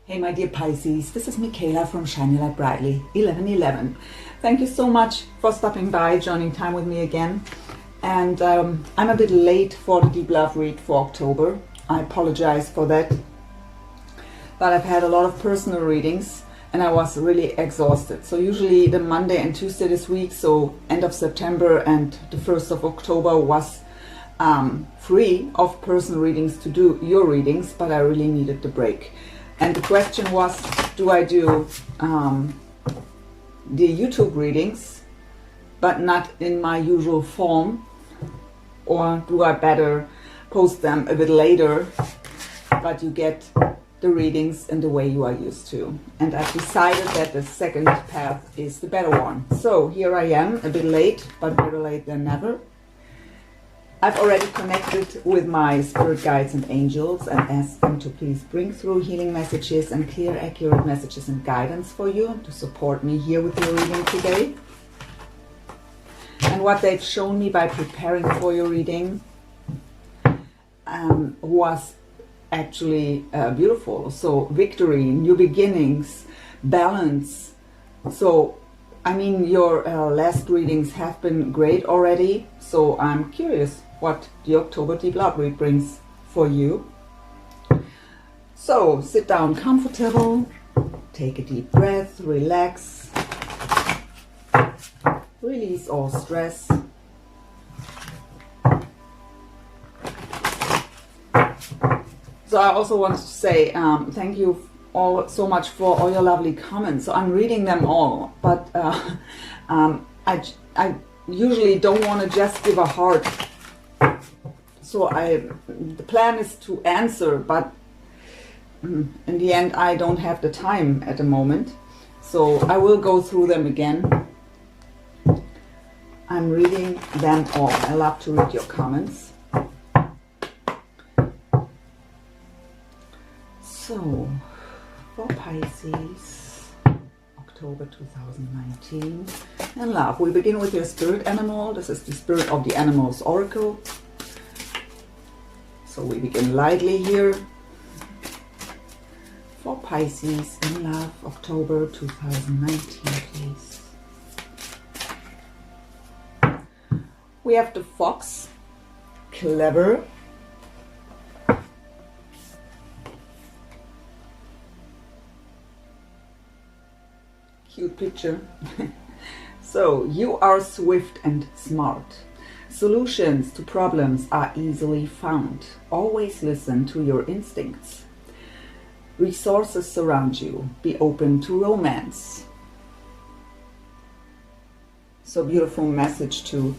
Hey my dear Pisces, this is Michaela from Shiny Light Brightly 1111. Thank you so much for stopping by, joining time with me again. And I'm a bit late for the Deep Love read for October. I apologize for that. But I've had a lot of personal readings and I was really exhausted. So usually the Monday and Tuesday this week, so end of September and the 1st of October was free of personal readings to do your readings, but I really needed the break. And the question was, do I do the YouTube readings, but not in my usual form? Or do I better post them a bit later, but you get the readings in the way you are used to? And I've decided that the second path is the better one. So here I am, a bit late, but better late than never. I've already connected with my spirit guides and angels and asked them to please bring through healing messages and clear, accurate messages and guidance for you to support me here with your reading today. And what they've shown me by preparing for your reading was actually beautiful. So victory, new beginnings, balance. So I mean, your last readings have been great already, so I'm curious what the October Deep Love read brings for you. So sit down comfortable, take a deep breath, relax, release all stress. So I also want to say thank you all so much for all your lovely comments. So I'm reading them all, but I usually don't want to just give a heart. So the plan is to answer, but in the end I don't have the time at the moment. So I will go through them again. I'm reading them all. I love to read your comments. So for Pisces, October 2019, and love. We begin with your spirit animal. This is the Spirit of the Animals Oracle. So we begin lightly here. For Pisces in love, October 2019, please. We have the Fox, clever. Cute picture. So you are swift and smart. Solutions to problems are easily found. Always listen to your instincts. Resources surround you. Be open to romance. So beautiful message to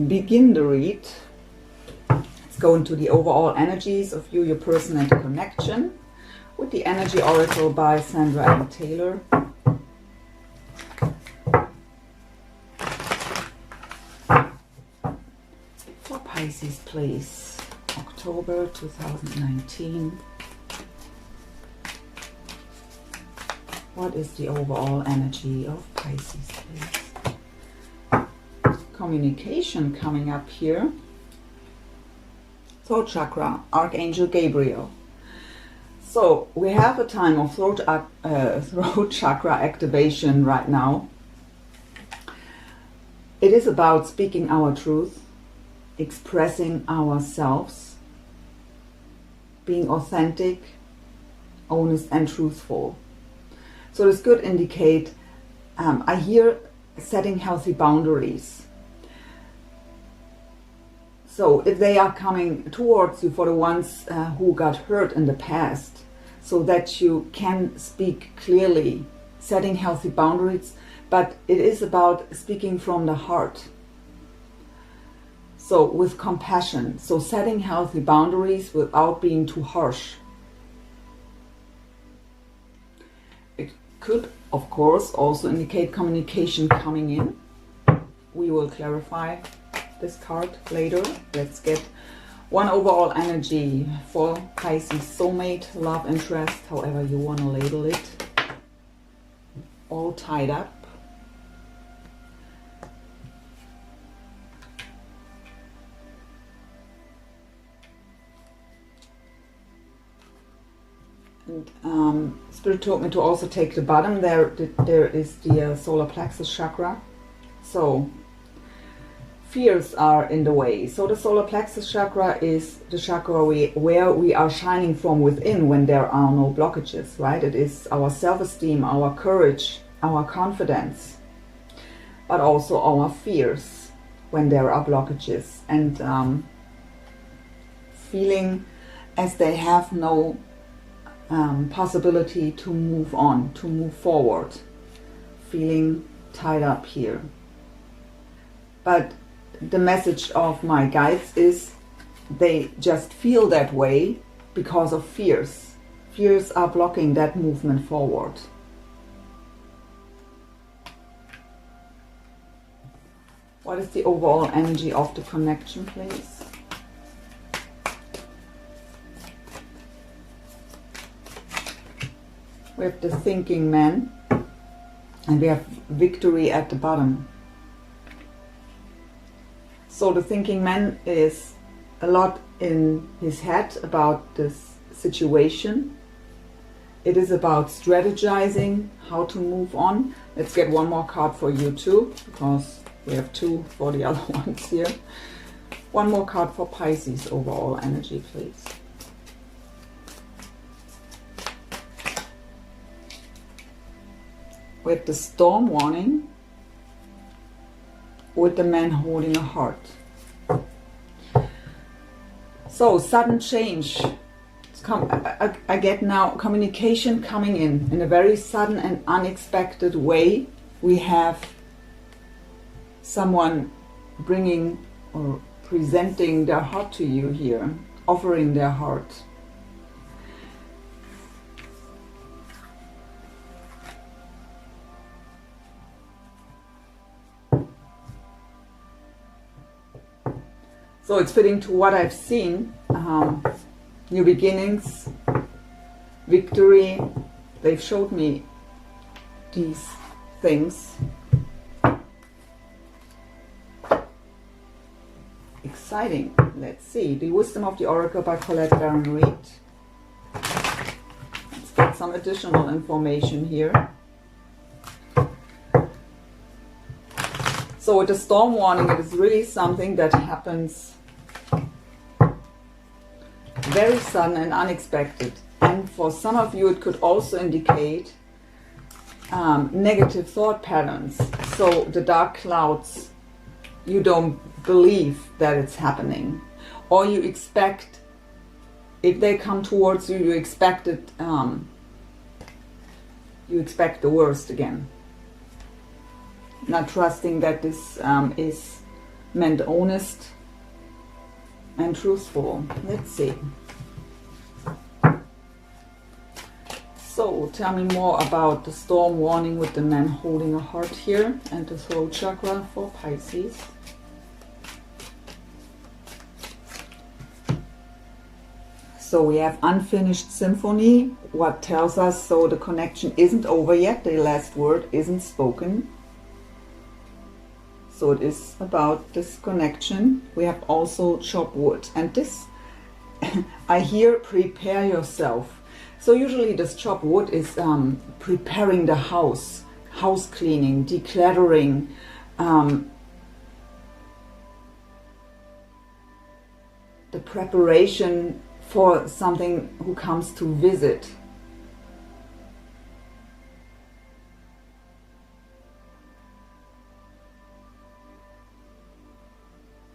begin the read. Let's go into the overall energies of you, your person and connection with the Energy Oracle by Sandra M. Taylor. Pisces, please. October 2019. What is the overall energy of Pisces, please? Communication coming up here. Throat chakra, Archangel Gabriel. So we have a time of throat chakra activation right now. It is about speaking our truth, expressing ourselves, being authentic, honest and truthful. So this could indicate, I hear setting healthy boundaries. So if they are coming towards you for the ones who got hurt in the past, so that you can speak clearly, setting healthy boundaries, but it is about speaking from the heart. So with compassion, so setting healthy boundaries without being too harsh. It could, of course, also indicate communication coming in. We will clarify this card later. Let's get one overall energy for Pisces soulmate, love interest, however you want to label it. All tied up. And Spirit told me to also take the bottom. There is the solar plexus chakra. So fears are in the way. So the solar plexus chakra is the chakra where we are shining from within when there are no blockages, right? It is our self-esteem, our courage, our confidence, but also our fears when there are blockages, and feeling as they have no possibility to move on, to move forward, feeling tied up here. But the message of my guides is they just feel that way because of fears. Fears are blocking that movement forward. What is the overall energy of the connection, please? We have the thinking man, and we have victory at the bottom. So the thinking man is a lot in his head about this situation. It is about strategizing how to move on. Let's get one more card for you too, because we have two for the other ones here. One more card for Pisces overall energy, please. We have the storm warning with the man holding a heart. So sudden change. I get now communication coming in a very sudden and unexpected way. We have someone bringing or presenting their heart to you here, offering their heart. So it's fitting to what I've seen. New beginnings, victory. They've showed me these things. Exciting. Let's see. The Wisdom of the Oracle by Colette Baron Reid. Let's get some additional information here. So with the storm warning, it is really something that happens very sudden and unexpected. And for some of you, it could also indicate negative thought patterns. So the dark clouds, you don't believe that it's happening, or you expect, if they come towards you, you expect it, you expect the worst again. Not trusting that this is meant honest and truthful. Let's see. So tell me more about the storm warning with the man holding a heart here, and the throat chakra for Pisces. So we have unfinished symphony. What tells us so the connection isn't over yet, the last word isn't spoken. So it is about this connection. We have also chop wood, and this I hear prepare yourself. So usually this chop wood is preparing the house cleaning, decluttering, the preparation for something who comes to visit.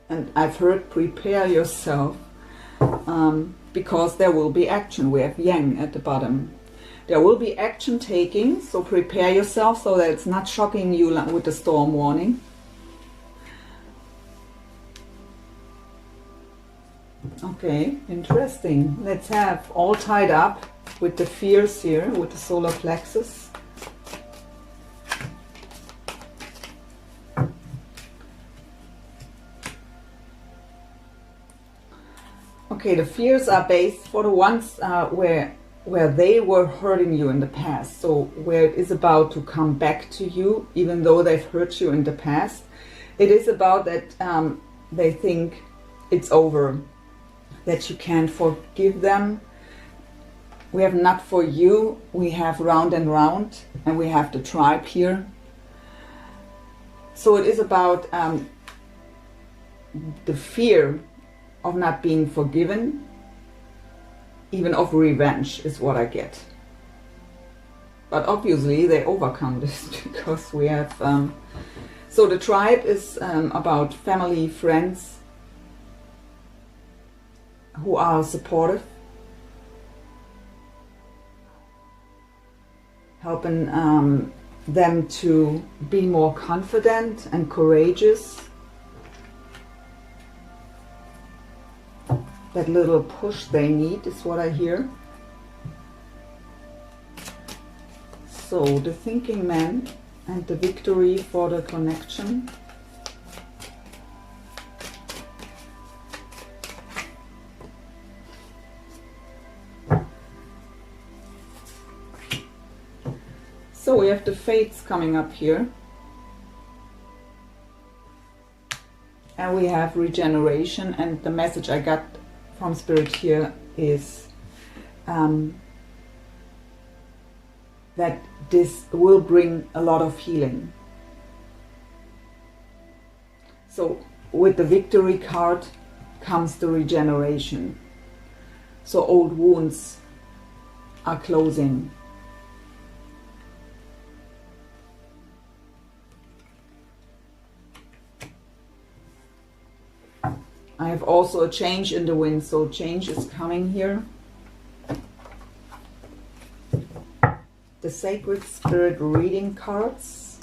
And I've heard prepare yourself because there will be action. We have yang at the bottom. There will be action taking, so prepare yourself so that it's not shocking you with the storm warning. Okay, interesting. Let's have all tied up with the fears here, with the solar plexus. Okay, the fears are based for the ones where they were hurting you in the past. So where it is about to come back to you, even though they've hurt you in the past. It is about that they think it's over, that you can't forgive them. We have not for you, we have round and round, and we have the tribe here. So it is about the fear of not being forgiven, even of revenge is what I get. But obviously they overcome this because we have... so the tribe is about family, friends who are supportive, helping them to be more confident and courageous. That little push they need is what I hear. So the thinking man and the victory for the connection. So we have the fates coming up here. And we have regeneration, and the message I got from Spirit here is that this will bring a lot of healing. So with the victory card comes the regeneration. So old wounds are closing. I have also a change in the wind, so change is coming here. The Sacred Spirit reading cards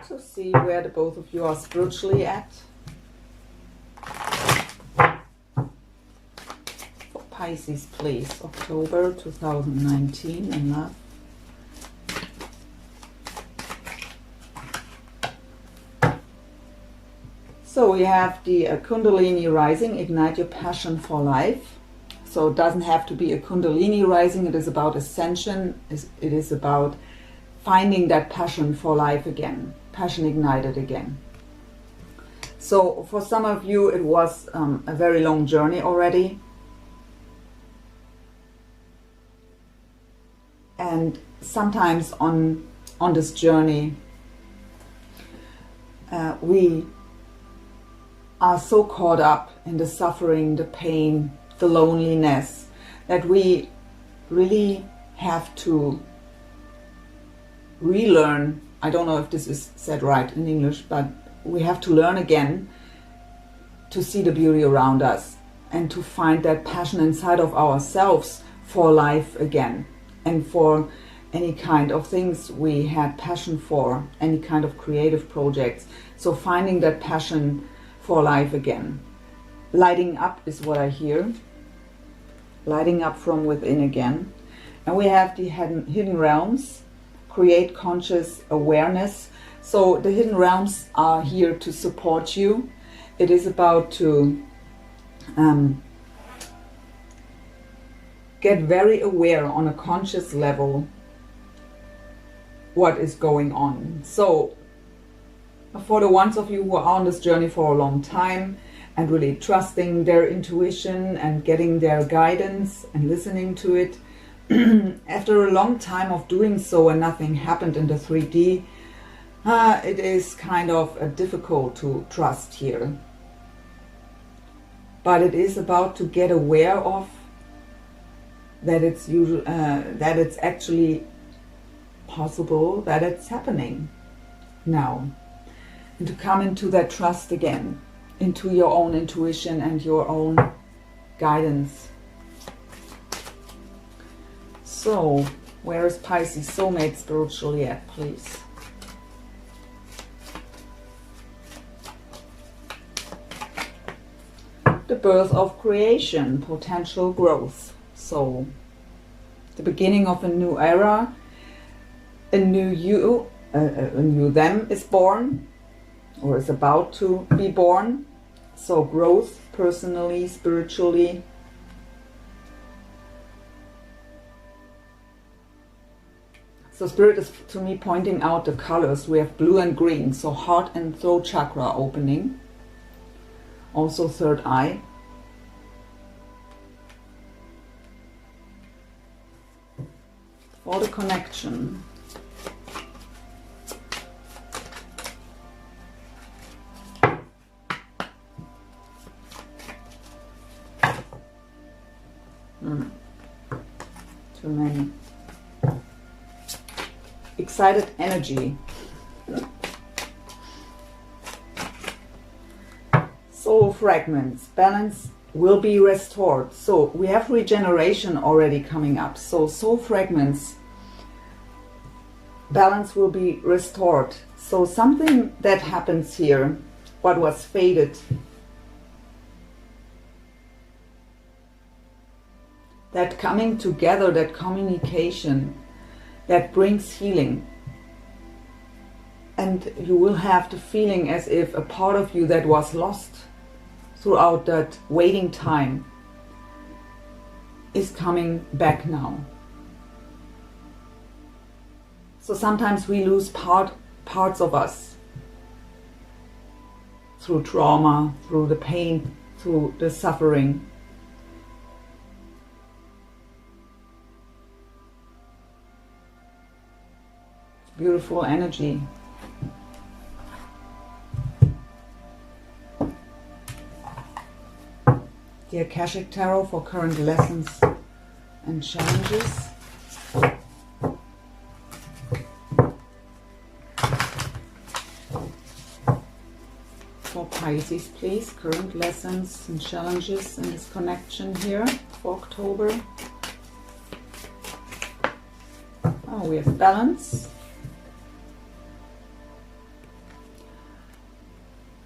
to see where the both of you are spiritually at. For Pisces, please. October 2019 in love. So we have the Kundalini rising, ignite your passion for life. So it doesn't have to be a Kundalini rising, it is about ascension, it is about finding that passion for life again, passion ignited again. So for some of you it was a very long journey already. And sometimes on this journey we are so caught up in the suffering, the pain, the loneliness, that we really have to relearn. I don't know if this is said right in English, but we have to learn again to see the beauty around us and to find that passion inside of ourselves for life again, and for any kind of things we had passion for, any kind of creative projects. So finding that passion for life again. Lighting up is what I hear. Lighting up from within again. And we have the hidden realms. Create conscious awareness. So the hidden realms are here to support you. It is about to get very aware on a conscious level what is going on. So for the ones of you who are on this journey for a long time and really trusting their intuition and getting their guidance and listening to it, after a long time of doing so and nothing happened in the 3D, it is kind of difficult to trust here. But it is about to get aware of that it's actually possible, that it's happening now. And to come into that trust again, into your own intuition and your own guidance. So, where is Pisces soulmate spiritually at, please? The birth of creation, potential growth. So, the beginning of a new era, a new you, a new them is born, or is about to be born. So growth, personally, spiritually. So Spirit is to me pointing out the colors. We have blue and green, so heart and throat chakra opening. Also third eye. for the connection. Too many. Excited energy. Soul fragments. Balance will be restored. So we have regeneration already coming up. So soul fragments. Balance will be restored. So something that happens here, what was faded, that coming together, that communication, that brings healing. And you will have the feeling as if a part of you that was lost throughout that waiting time is coming back now. So sometimes we lose parts of us through trauma, through the pain, through the suffering. Beautiful energy. The Akashic Tarot for current lessons and challenges. For Pisces, please, current lessons and challenges in this connection here for October. Oh, we have balance.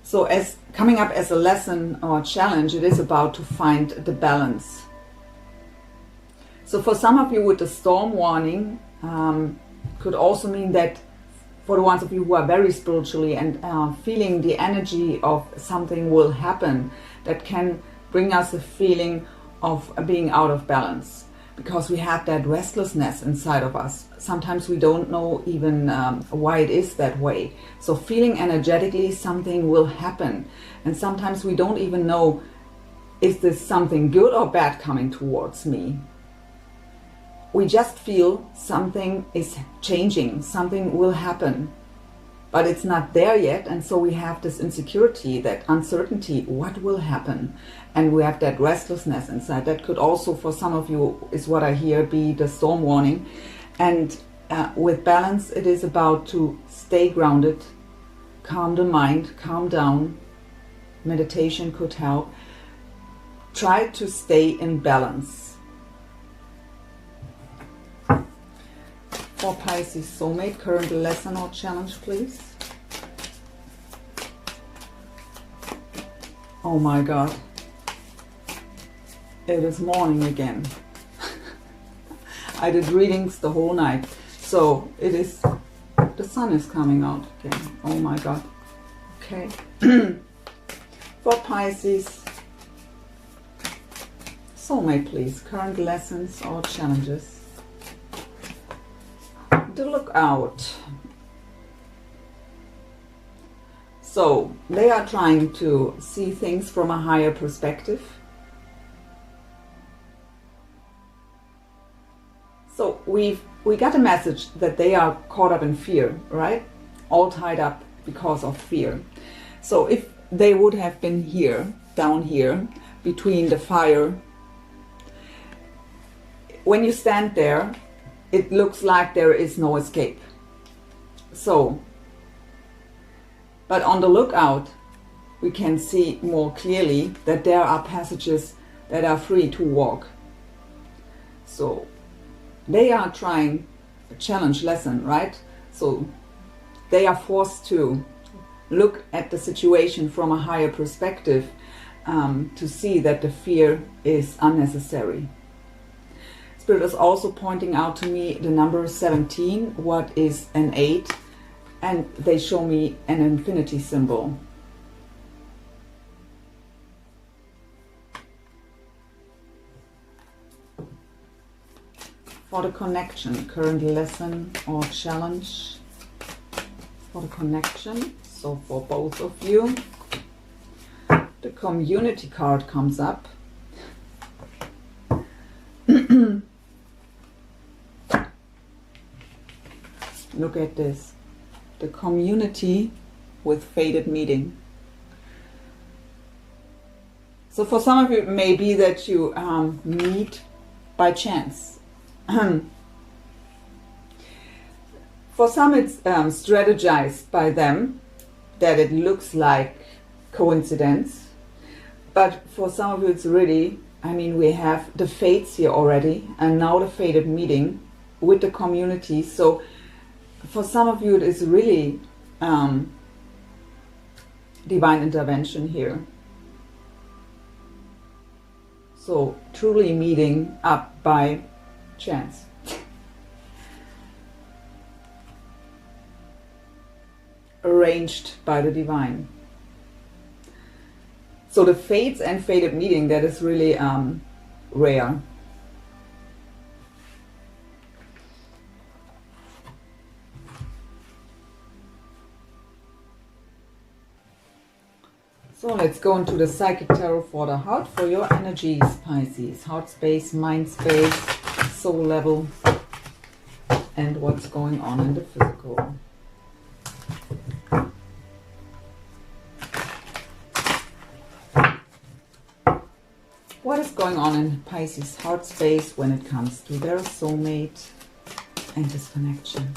So as coming up as a lesson or challenge, it is about to find the balance. So for some of you with the storm warning, could also mean that for the ones of you who are very spiritually and feeling the energy of something will happen, that can bring us a feeling of being out of balance. Because we have that restlessness inside of us. Sometimes we don't know even why it is that way. So feeling energetically something will happen. And sometimes we don't even know, is this something good or bad coming towards me? We just feel something is changing, something will happen. But it's not there yet, and so we have this insecurity, that uncertainty, what will happen? And we have that restlessness inside. That could also, for some of you, is what I hear, be the storm warning. And with balance, it is about to stay grounded, calm the mind, calm down. Meditation could help. Try to stay in balance. For Pisces Soulmate, current lesson or challenge, please. Oh my God. It is morning again. I did readings the whole night. So it is, the sun is coming out again. Oh my God. Okay. For Pisces Soulmate, please. Current lessons or challenges. The lookout. So they are trying to see things from a higher perspective. So we got a message that they are caught up in fear, right? All tied up because of fear. So if they would have been here, down here, between the fire, when you stand there, it looks like there is no escape. So, but on the lookout, we can see more clearly that there are passages that are free to walk. So, they are trying a challenge lesson, right? So, they are forced to look at the situation from a higher perspective to see that the fear is unnecessary. Spirit is also pointing out to me the number 17, what is an 8, and they show me an infinity symbol. For the connection, current lesson or challenge. For the connection, so for both of you, the community card comes up. Look at this. The community with fated meeting. So for some of you, it may be that you meet by chance. For some, it's strategized by them that it looks like coincidence. But for some of you, it's really, I mean, we have the fates here already, and now the fated meeting with the community. So for some of you, it is really divine intervention here. So truly meeting up by chance. Arranged by the divine. So the fates and fated meeting, that is really rare. So let's go into the Psychic Tarot for the heart, for your energies, Pisces. Heart space, mind space, soul level, and what's going on in the physical. What is going on in Pisces heart space when it comes to their soulmate and this connection?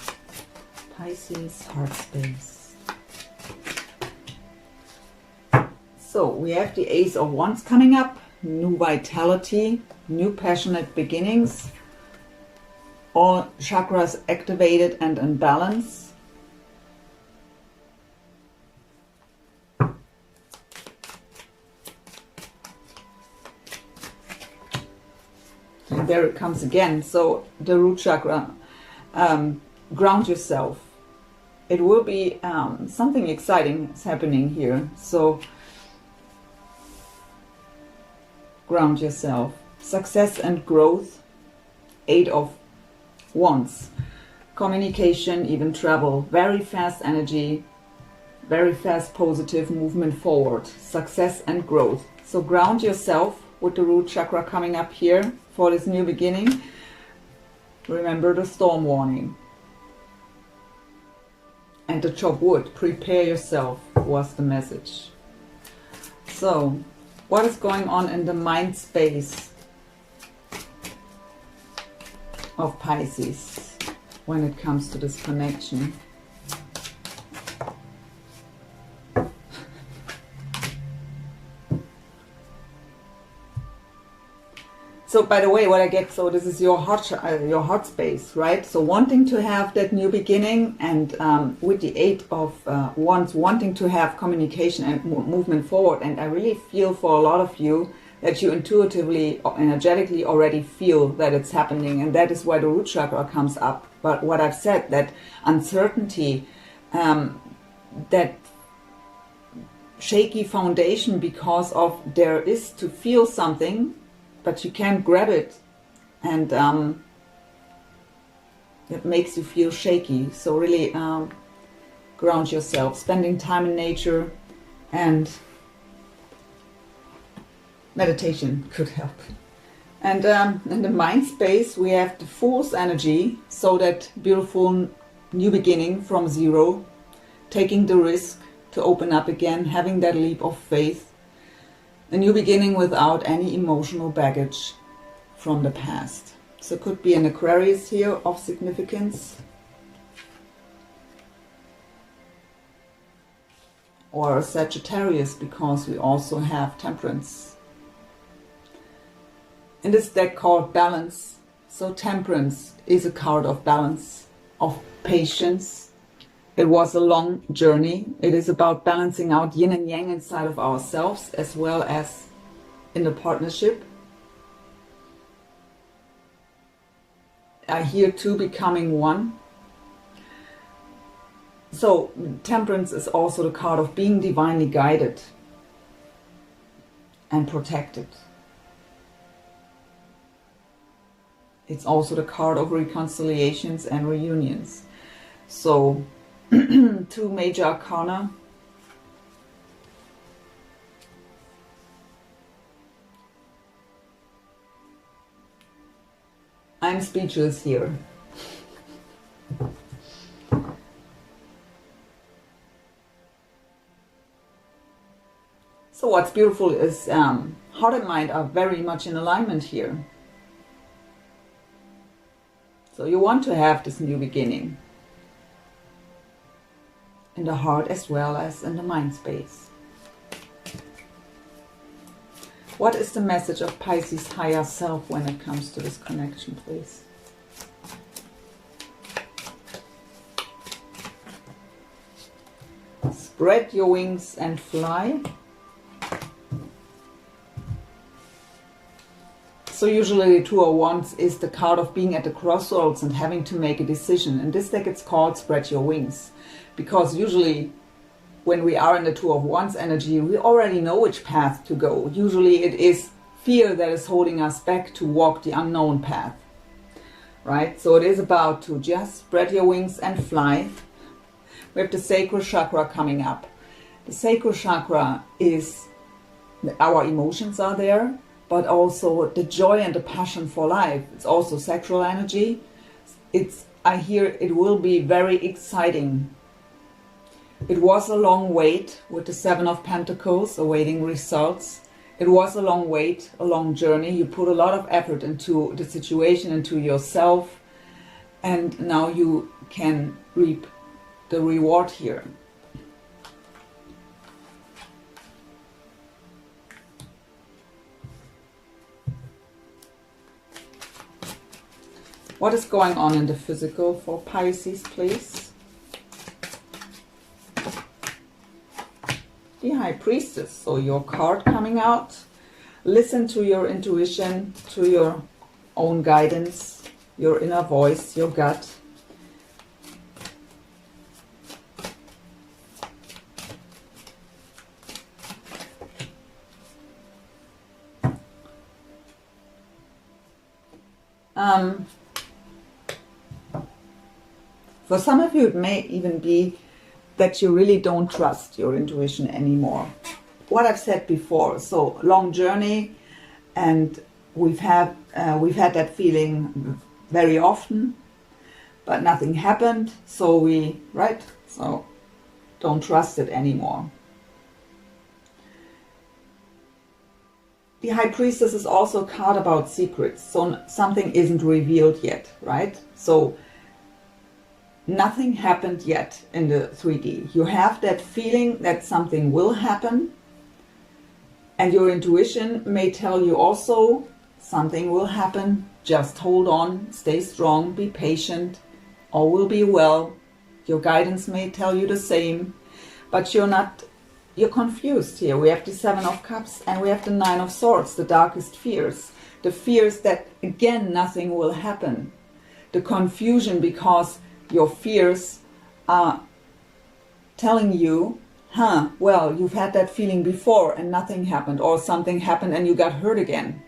Pisces heart space. So we have the Ace of Wands coming up, new vitality, new passionate beginnings, all chakras activated and in balance. And there it comes again. So the root chakra, ground yourself. It will be something exciting is happening here. So ground yourself. Success and growth. 8 of Wands. Communication, even travel. Very fast energy. Very fast positive movement forward. Success and growth. So ground yourself with the root chakra coming up here for this new beginning. Remember the storm warning. And the chop wood. Prepare yourself was the message. So what is going on in the mind space of Pisces when it comes to this connection? So by the way, what I get, so this is your heart space, right? So wanting to have that new beginning, and with the 8 of Wands, wanting to have communication and movement forward. And I really feel for a lot of you that you intuitively, energetically already feel that it's happening. And that is why the root chakra comes up. But what I've said, that uncertainty, that shaky foundation because of there is to feel something, but you can't grab it, and it makes you feel shaky. So really ground yourself, spending time in nature, and meditation could help. And in the mind space, we have the Fool's energy, so that beautiful new beginning from zero, taking the risk to open up again, having that leap of faith. A new beginning without any emotional baggage from the past. So it could be an Aquarius here of significance. Or a Sagittarius, because we also have Temperance. In this deck called Balance. So Temperance is a card of balance, of patience. It was a long journey. It is about balancing out yin and yang inside of ourselves, as well as in the partnership. I hear two becoming one. So Temperance is also the card of being divinely guided and protected. It's also the card of reconciliations and reunions. So 2 major arcana. I'm speechless here. So what's beautiful is heart and mind are very much in alignment here. So you want to have this new beginning in the heart as well as in the mind space. What is the message of Pisces higher self when it comes to this connection, please? Spread your wings and fly. So usually the Two of Wands is the card of being at the crossroads and having to make a decision. In this deck it's called Spread Your Wings. Because usually when we are in the Two of Wands energy, we already know which path to go. Usually it is fear that is holding us back to walk the unknown path. Right? So it is about to just spread your wings and fly. We have the sacral chakra coming up. The sacral chakra is, our emotions are there, but also the joy and the passion for life. It's also sexual energy. I hear it will be very exciting. It was a long wait with the Seven of Pentacles, awaiting results. It was a long wait, a long journey. You put a lot of effort into the situation, into yourself, and now you can reap the reward here. What is going on in the physical for Pisces, please? The High Priestess, so your card coming out. Listen to your intuition, to your own guidance, your inner voice, your gut. For some of you, it may even be that you really don't trust your intuition anymore. What I've said before, so long journey, and we've had that feeling very often, but nothing happened. So so don't trust it anymore. The High Priestess is also a card about secrets, so something isn't revealed yet, right? So nothing happened yet in the 3D. You have that feeling that something will happen, and your intuition may tell you also something will happen. Just hold on, stay strong, be patient, all will be well. Your guidance may tell you the same, but you're confused here. We have the Seven of Cups and we have the Nine of Swords, the darkest fears. The fears that, again, nothing will happen. The confusion because your fears are telling you, well, you've had that feeling before and nothing happened, or something happened and you got hurt again.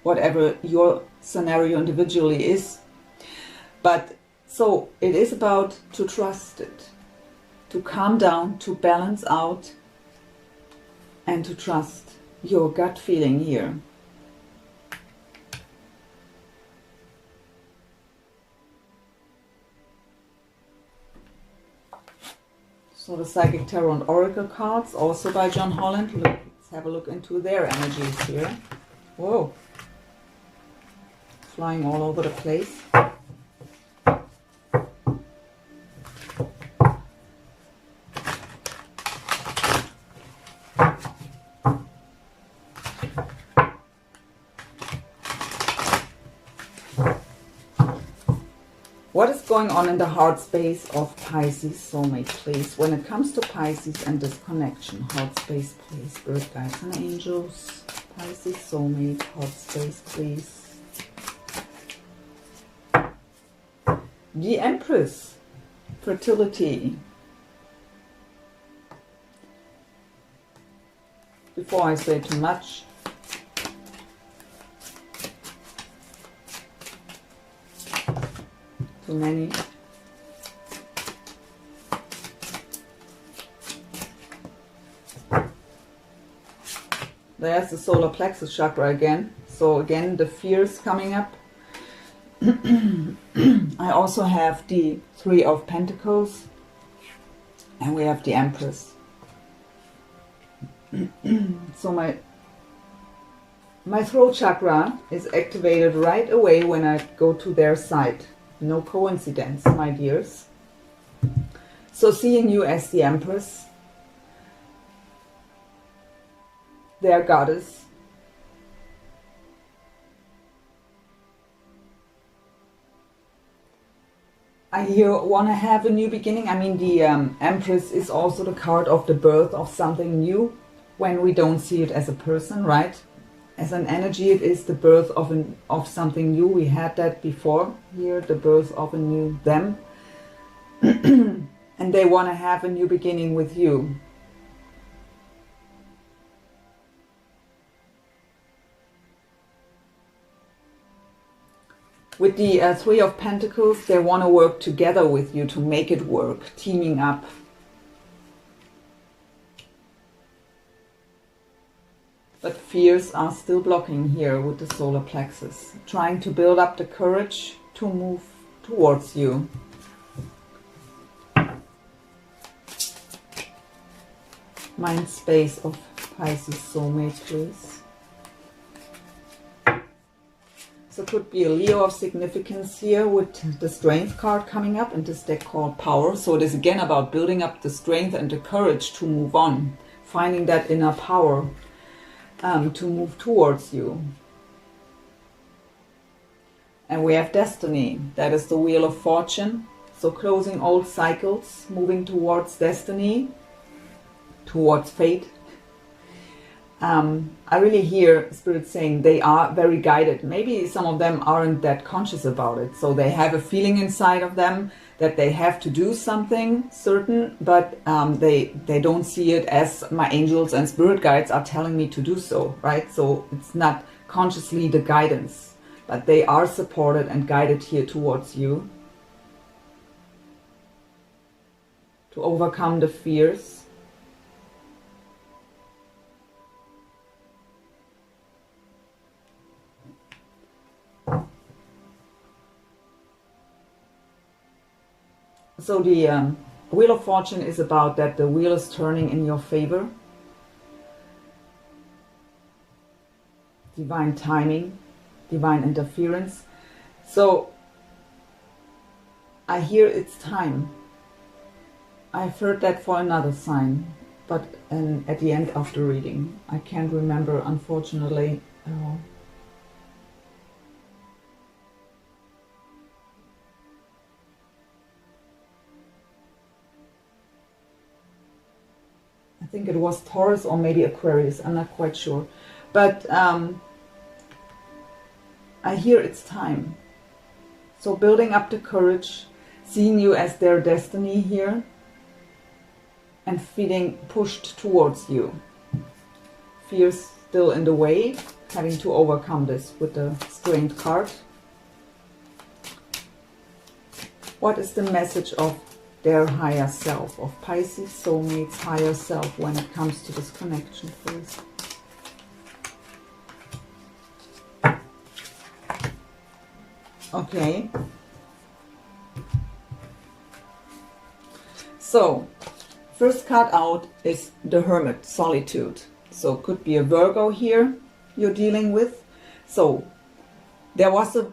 Whatever your scenario individually is. But so it is about to trust it, to calm down, to balance out, and to trust your gut feeling here. So the Psychic Tarot and Oracle cards, also by John Holland. Let's have a look into their energies here. Whoa. Flying all over the place. What is going on in the heart space of Pisces soulmate, please? When it comes to Pisces and this connection, heart space, please. Spirit guides and angels. Pisces soulmate, heart space, please. The Empress, fertility. Before I say too much, too many. There's the solar plexus chakra again. So again, the fears coming up. I also have the Three of Pentacles and we have the Empress. So my throat chakra is activated right away when I go to their side. No coincidence, my dears. So seeing you as the Empress, their goddess, I here want to have a new beginning. I mean, the Empress is also the card of the birth of something new when we don't see it as a person, right? As an energy, it is the birth of something new. We had that before here, the birth of a new them. And they want to have a new beginning with you. With the Three of Pentacles, they want to work together with you to make it work, teaming up. But fears are still blocking here with the solar plexus, trying to build up the courage to move towards you. Mind space of Pisces soulmate, please. So it could be a Leo of significance here with the strength card coming up in this deck called Power. So it is again about building up the strength and the courage to move on, finding that inner power to move towards you. And we have Destiny, that is the Wheel of Fortune. So closing old cycles, moving towards destiny, towards fate. I really hear Spirit saying they are very guided. Maybe some of them aren't that conscious about it. So they have a feeling inside of them that they have to do something certain, but they don't see it as my angels and spirit guides are telling me to do so, right? So it's not consciously the guidance, but they are supported and guided here towards you to overcome the fears. So the Wheel of Fortune is about that the wheel is turning in your favor. Divine timing, divine interference. So I hear it's time. I've heard that for another sign, but at the end of the reading. I can't remember, unfortunately. I think it was Taurus or maybe Aquarius, I'm not quite sure. But I hear it's time. So building up the courage, seeing you as their destiny here, and feeling pushed towards you. Fears still in the way, having to overcome this with the Strength card. What is the message of their higher self, of Pisces soulmate's higher self when it comes to this connection, please? Okay. So, first card out is the Hermit, Solitude. So it could be a Virgo here you're dealing with. So there was a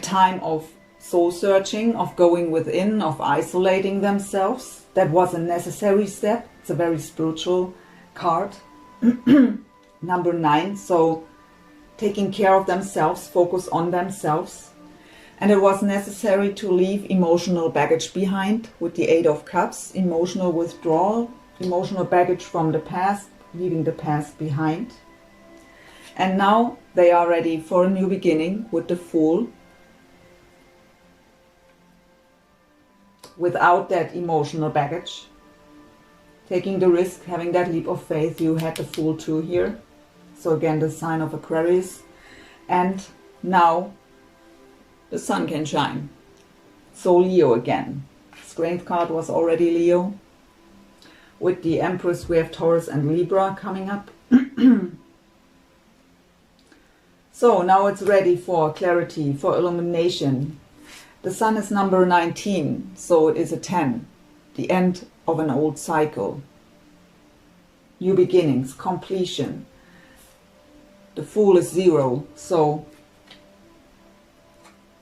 time of soul searching, of going within, of isolating themselves. That was a necessary step. It's a very spiritual card. Number 9. So taking care of themselves, focus on themselves. And it was necessary to leave emotional baggage behind with the 8 of Cups, emotional withdrawal, emotional baggage from the past, leaving the past behind. And now they are ready for a new beginning with the Fool. Without that emotional baggage, taking the risk, having that leap of faith. You had the Fool too here. So again, the sign of Aquarius. And now the sun can shine. So Leo again. Strength card was already Leo. With the Empress, we have Taurus and Libra coming up. So now it's ready for clarity, for illumination. The sun is number 19, so it is a 10. The end of an old cycle. new beginnings, completion. The Fool is 0, so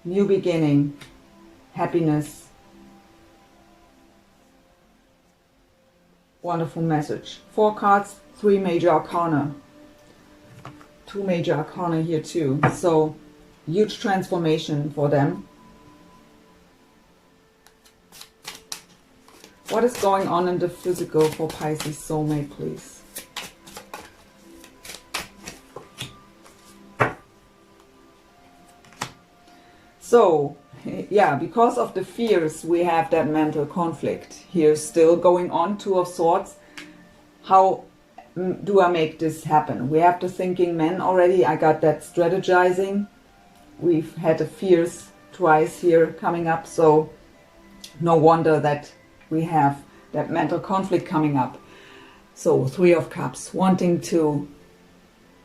new beginning, happiness. Wonderful message. 4 cards, 3 major arcana. 2 major arcana here too. So huge transformation for them. What is going on in the physical for Pisces soulmate, please? So, yeah, because of the fears, we have that mental conflict here still going on, 2 of Swords. How do I make this happen? We have the thinking man already. I got that strategizing. We've had the fears twice here coming up, so no wonder that we have that mental conflict coming up. So 3 of Cups, wanting to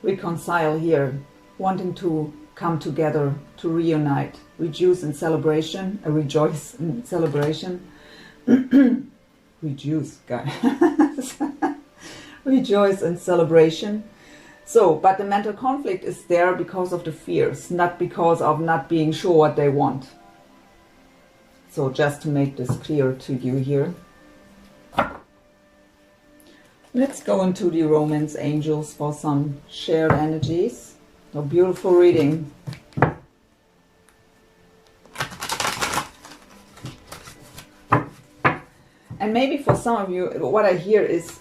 reconcile here, wanting to come together, to reunite, rejoice in celebration, rejoice in celebration. Rejoice, guys. Rejoice in celebration. So, but the mental conflict is there because of the fears, not because of not being sure what they want. So just to make this clear to you here. Let's go into the romance angels for some shared energies. A beautiful reading. And maybe for some of you, what I hear is,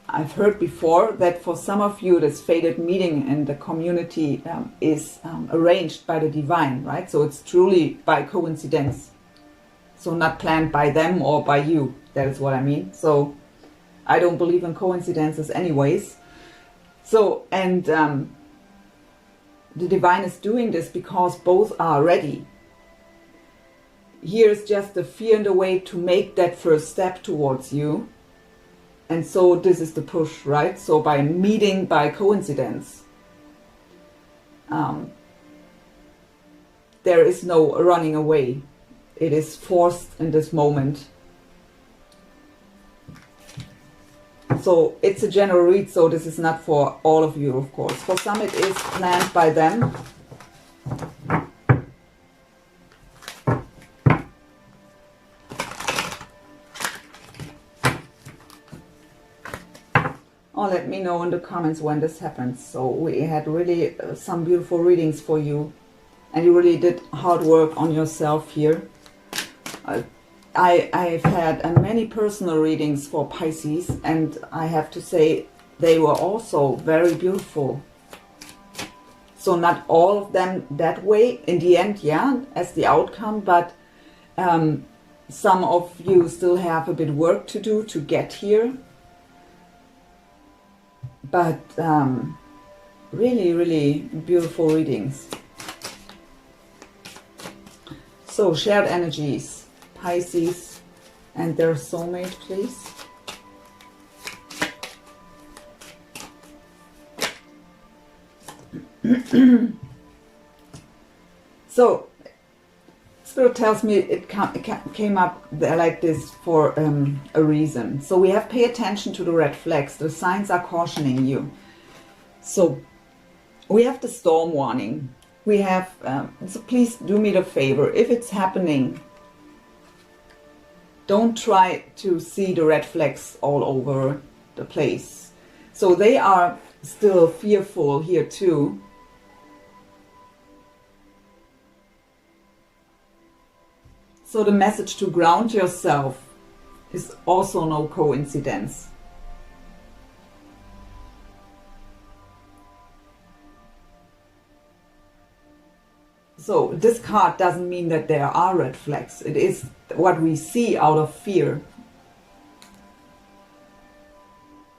I've heard before that for some of you this fated meeting in the community is arranged by the divine, right? So it's truly by coincidence. So not planned by them or by you. That is what I mean. So I don't believe in coincidences anyways. So, and the divine is doing this because both are ready. Here is just the fear in the way to make that first step towards you. And so this is the push, right? So by meeting by coincidence, there is no running away. It is forced in this moment. So it's a general read, so this is not for all of you, of course. For some it is planned by them. Oh, let me know in the comments when this happens. So we had really some beautiful readings for you. And you really did hard work on yourself here. I've had many personal readings for Pisces, and I have to say they were also very beautiful. So not all of them that way in the end, yeah, as the outcome, but some of you still have a bit work to do to get here. But really, really beautiful readings. So shared energies, Pisces and their soulmate, please. So Spirit tells me it came up there like this for a reason. So we have pay attention to the red flags. The signs are cautioning you. So we have the storm warning. We have, so please do me the favor. If it's happening, don't try to see the red flags all over the place. So they are still fearful here too. So the message to ground yourself is also no coincidence. So this card doesn't mean that there are red flags. It is what we see out of fear.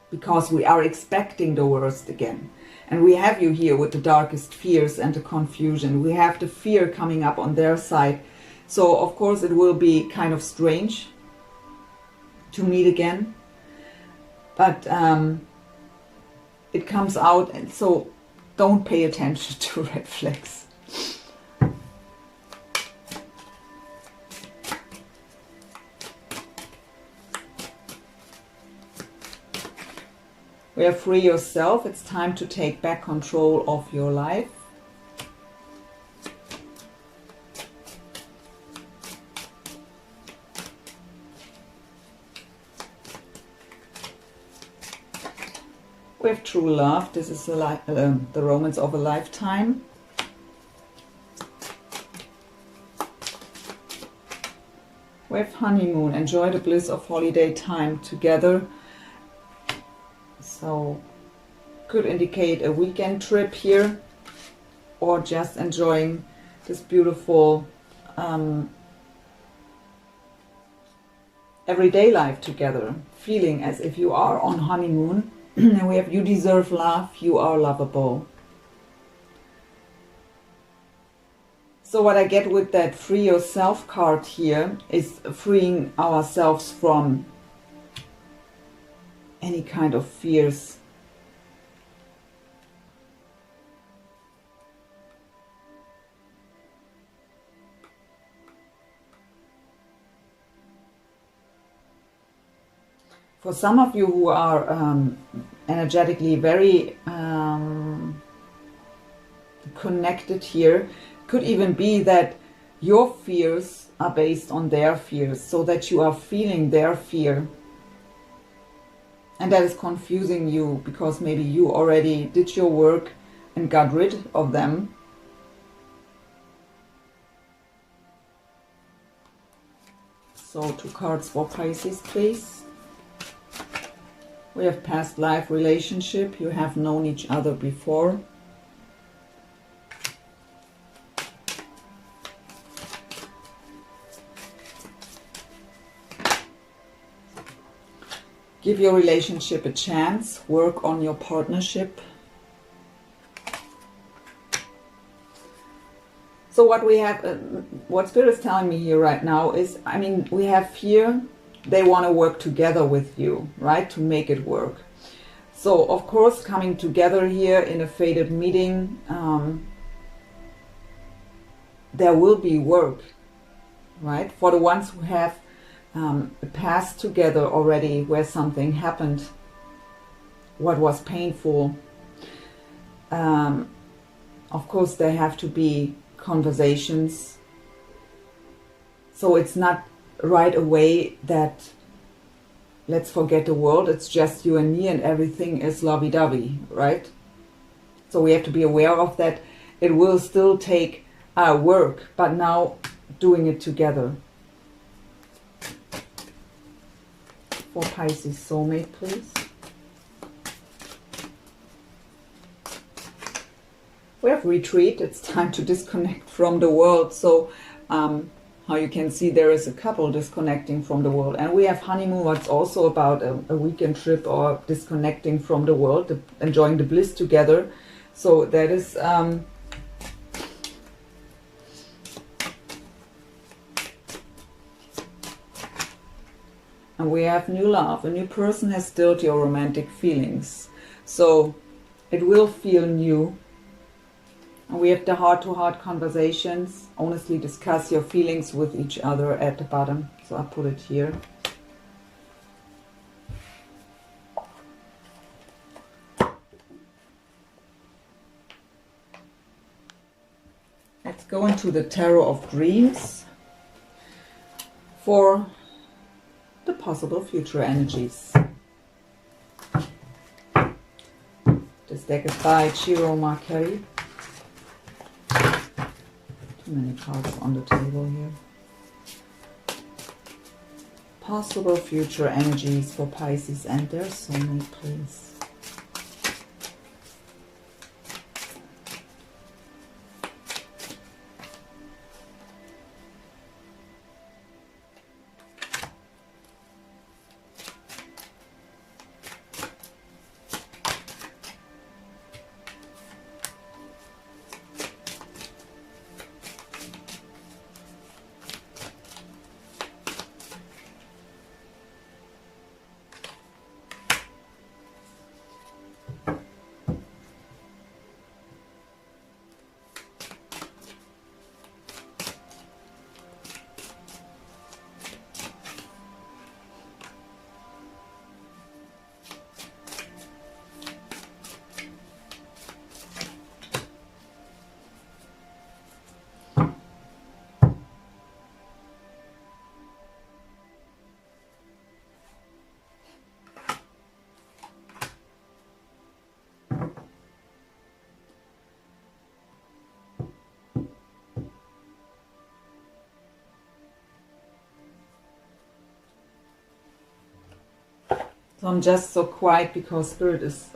Because we are expecting the worst again. And we have you here with the darkest fears and the confusion. We have the fear coming up on their side. So of course it will be kind of strange to meet again. But it comes out, and so don't pay attention to red flags. We have free yourself. It's time to take back control of your life. We have true love. This is the romance of a lifetime. We have honeymoon. Enjoy the bliss of holiday time together. So could indicate a weekend trip here, or just enjoying this beautiful everyday life together, feeling as if you are on honeymoon. And we have you deserve love, you are lovable. So what I get with that free yourself card here is freeing ourselves from any kind of fears. For some of you who are energetically very connected here, could even be that your fears are based on their fears, so that you are feeling their fear. And that is confusing you, because maybe you already did your work and got rid of them. So 2 cards for Pisces, please. We have past life relationship. You have known each other before. Give your relationship a chance. Work on your partnership. So what we have, what Spirit is telling me here right now is, I mean, we have here, they want to work together with you, right, to make it work. So, of course, coming together here in a fated meeting, there will be work, right? For the ones who have a past together already, where something happened, what was painful, of course, there have to be conversations. So it's not right away that let's forget the world, it's just you and me and everything is lovey-dovey, right? So we have to be aware of that. It will still take work, but now doing it together. For Pisces soulmate, please. We have retreat. It's time to disconnect from the world. So how you can see, there is a couple disconnecting from the world. And we have honeymoon, what's also about a weekend trip or disconnecting from the world, enjoying the bliss together. So that is and we have new love. A new person has stirred your romantic feelings. So it will feel new. And we have the heart-to-heart conversations. Honestly discuss your feelings with each other at the bottom. So I put it here. Let's go into the Tarot of Dreams for the possible future energies. This deck is by Michaela. Too many cards on the table here. Possible future energies for Pisces and their soulmate, please. So I'm just so quiet because Spirit is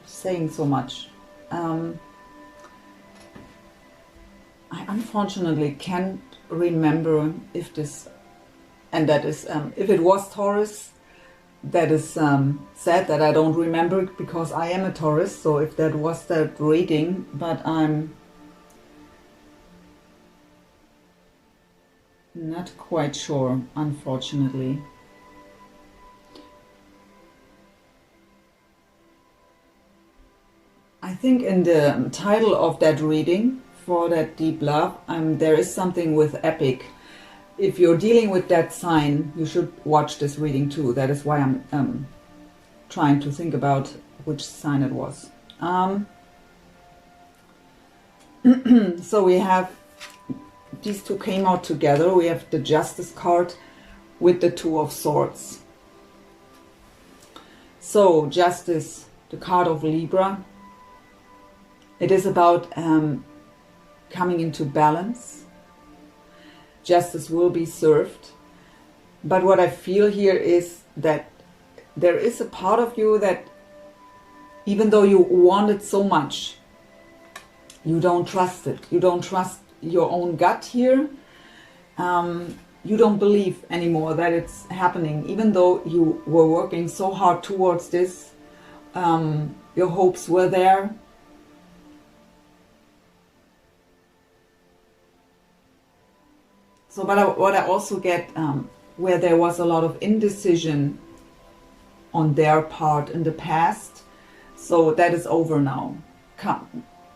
saying so much. I unfortunately can't remember if this, and that is, if it was Taurus, that is sad that I don't remember it because I am a Taurus, so if that was that reading, but I'm not quite sure, unfortunately. I think in the title of that reading, for that deep love, there is something with epic. If you're dealing with that sign, you should watch this reading too. That is why I'm trying to think about which sign it was. So we have, these two came out together. We have the Justice card with the Two of Swords. So Justice, the card of Libra. It is about coming into balance. Justice will be served. But what I feel here is that there is a part of you that, even though you want it so much, you don't trust it. You don't trust your own gut here. You don't believe anymore that it's happening. Even though you were working so hard towards this, your hopes were there. So, but what I also get, where there was a lot of indecision on their part in the past, so that is over now.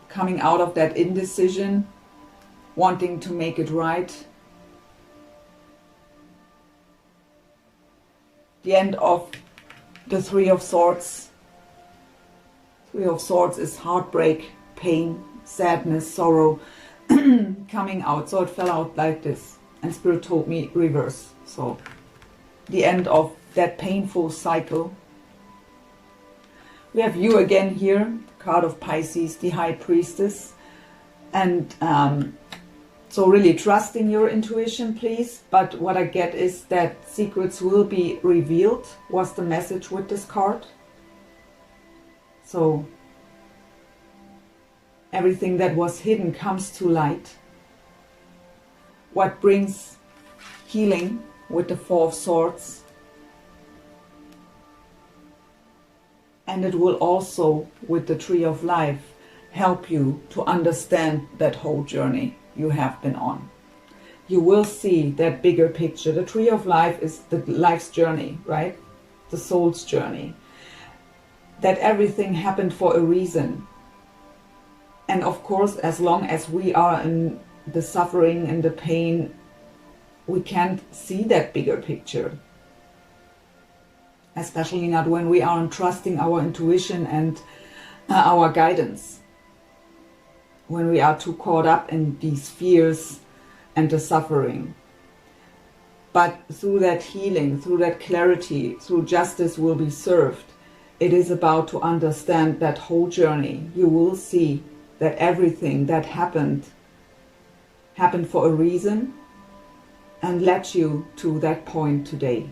Coming out of that indecision, wanting to make it right. The end of the Three of Swords. Three of Swords is heartbreak, pain, sadness, sorrow, coming out. So it fell out like this. And Spirit told me reverse. So the end of that painful cycle. We have you again here, card of Pisces, the High Priestess. And so really trusting your intuition, please. But what I get is that secrets will be revealed, was the message with this card. So everything that was hidden comes to light. What brings healing with the Four of Swords. And it will also, with the Tree of Life, help you to understand that whole journey you have been on. You will see that bigger picture. The Tree of Life is the life's journey, right? The soul's journey. That everything happened for a reason. And of course, as long as we are in the suffering and the pain, we can't see that bigger picture. Especially not when we aren't trusting our intuition and our guidance. When we are too caught up in these fears and the suffering. But through that healing, through that clarity, through justice will be served. It is about to understand that whole journey. You will see that everything that happened for a reason and led you to that point today,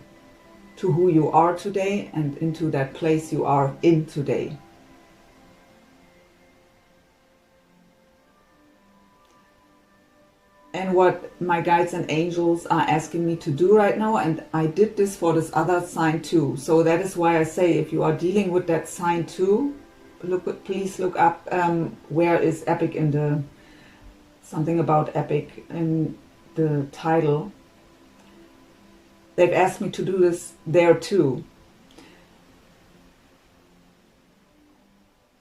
to who you are today and into that place you are in today. And what my guides and angels are asking me to do right now, and I did this for this other sign too, so that is why I say if you are dealing with that sign too, please look up where is epic in the something about epic in the title. They've asked me to do this there too.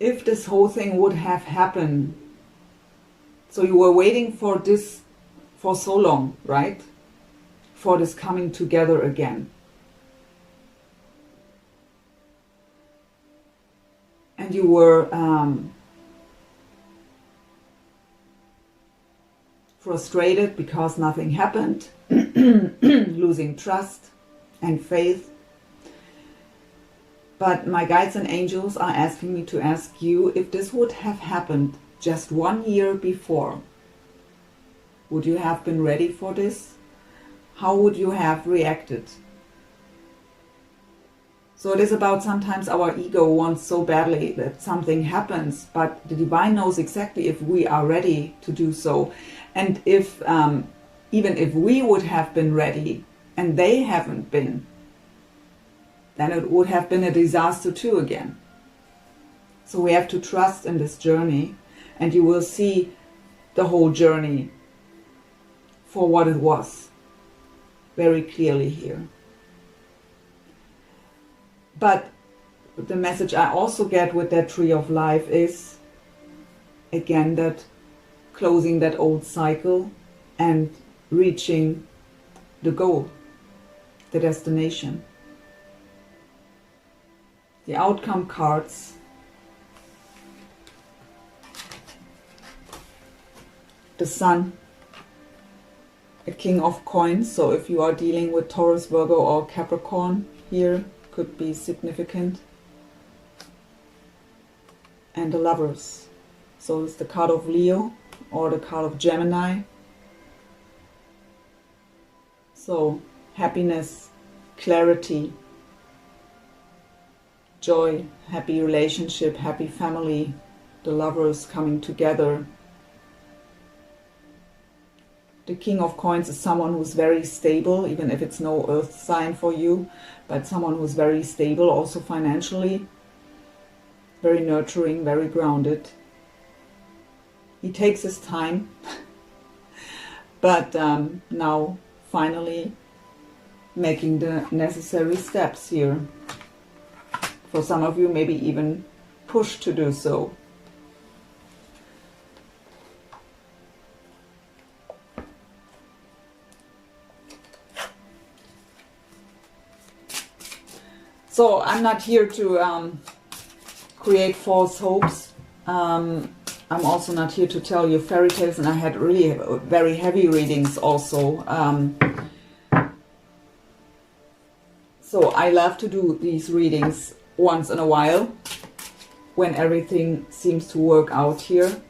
If this whole thing would have happened, so you were waiting for this for so long, right? For this coming together again. And you were frustrated because nothing happened, losing trust and faith. But my guides and angels are asking me to ask you, if this would have happened just 1 year before, would you have been ready for this? How would you have reacted? So it is about sometimes our ego wants so badly that something happens, but the divine knows exactly if we are ready to do so. And if even if we would have been ready and they haven't been, then it would have been a disaster too again. So we have to trust in this journey, and you will see the whole journey for what it was very clearly here. But the message I also get with that tree of life is, again, that closing that old cycle and reaching the goal, the destination. The outcome cards. The Sun. A King of Coins. So if you are dealing with Taurus, Virgo or Capricorn here, could be significant. And the Lovers. So it's the card of Leo or the card of Gemini. So happiness, clarity, joy, happy relationship, happy family, the Lovers coming together. The King of Coins is someone who's very stable, even if it's no earth sign for you, but someone who's very stable also financially, very nurturing, very grounded. He takes his time, but now finally making the necessary steps here. For some of you, maybe even pushed to do so. So I'm not here to create false hopes. I'm also not here to tell you fairy tales, and I had really very heavy readings also. So I love to do these readings once in a while when everything seems to work out here.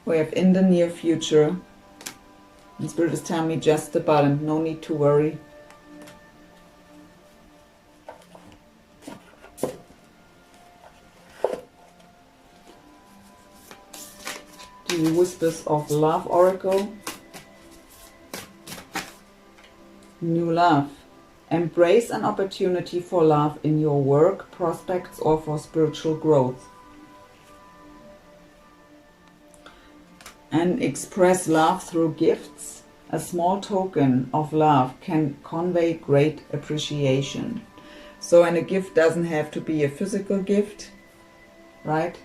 We have in the near future. The Spirit is telling me just the bottom, no need to worry. The Whispers of Love Oracle. New love. Embrace an opportunity for love in your work, prospects, or for spiritual growth. And express love through gifts. A small token of love can convey great appreciation. So, and a gift doesn't have to be a physical gift, right?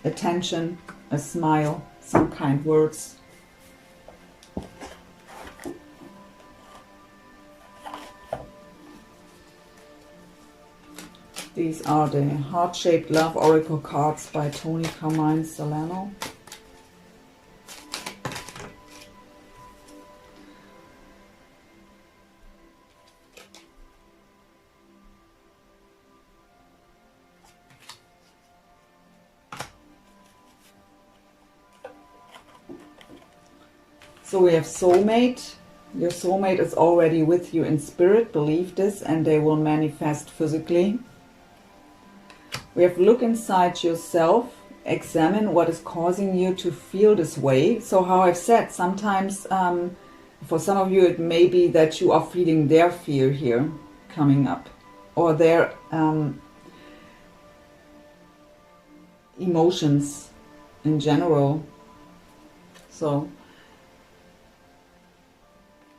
Attention, a smile, some kind words. These are the Heart-Shaped Love Oracle cards by Tony Carmine Solano. So we have Soulmate. Your soulmate is already with you in spirit, believe this, and they will manifest physically. We have look inside yourself, examine what is causing you to feel this way. So how I've said, sometimes for some of you it may be that you are feeling their fear here coming up, or their emotions in general. So,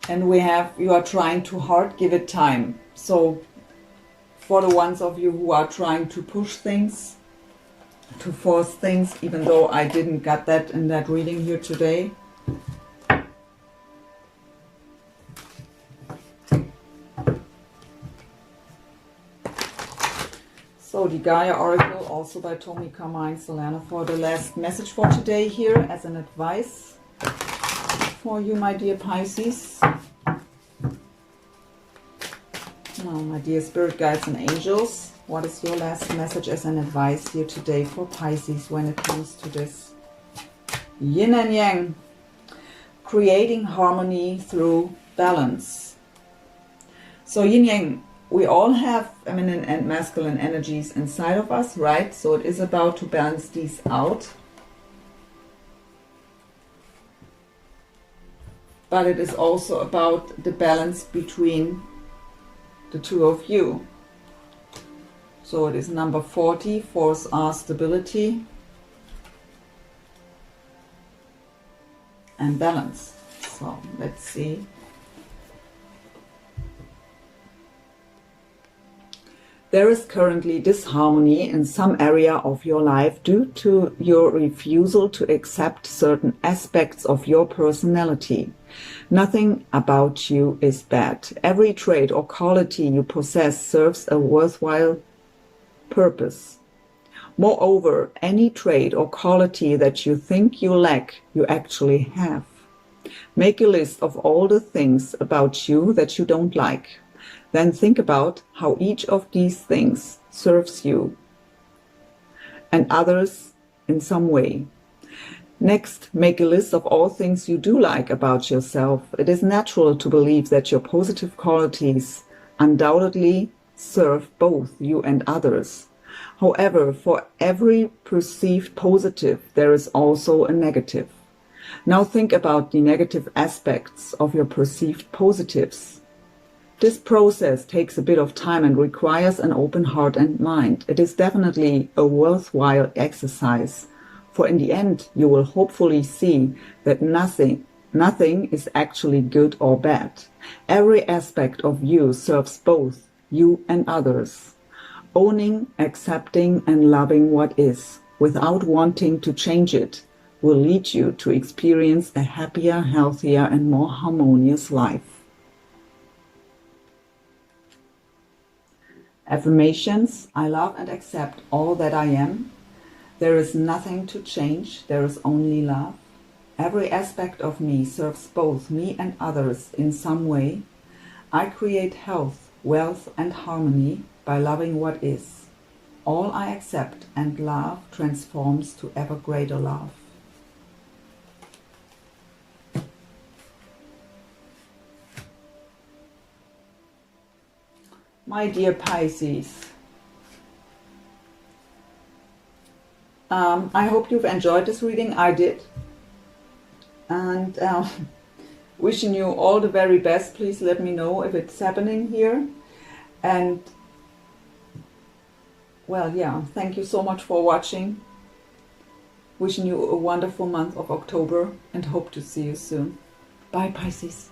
and we have, you are trying too hard, give it time. So for the ones of you who are trying to push things, to force things, even though I didn't get that in that reading here today. So the Gaia Oracle, also by Tony Carmine Solano, for the last message for today here as an advice for you, my dear Pisces. Now, my dear spirit guides and angels, what is your last message as an advice here today for Pisces when it comes to this yin and yang creating harmony through balance. So yin yang, we all have feminine and masculine energies inside of us, right? So it is about to balance these out. But it is also about the balance between the two of you. So it is number 40, fours are stability and balance. So let's see. There is currently disharmony in some area of your life due to your refusal to accept certain aspects of your personality. Nothing about you is bad. Every trait or quality you possess serves a worthwhile purpose. Moreover, any trait or quality that you think you lack, you actually have. Make a list of all the things about you that you don't like. Then think about how each of these things serves you and others in some way. Next, make a list of all things you do like about yourself. It is natural to believe that your positive qualities undoubtedly serve both you and others. However, for every perceived positive, there is also a negative. Now think about the negative aspects of your perceived positives. This process takes a bit of time and requires an open heart and mind. It is definitely a worthwhile exercise, for in the end you will hopefully see that nothing is actually good or bad. Every aspect of you serves both you and others. Owning, accepting and loving what is, without wanting to change it, will lead you to experience a happier, healthier and more harmonious life. Affirmations. I love and accept all that I am. There is nothing to change. There is only love. Every aspect of me serves both me and others in some way. I create health, wealth and harmony by loving what is. All I accept and love transforms to ever greater love. My dear Pisces, I hope you've enjoyed this reading. I did. And wishing you all the very best. Please let me know if it's happening here. And, well, yeah, thank you so much for watching. Wishing you a wonderful month of October and hope to see you soon. Bye, Pisces.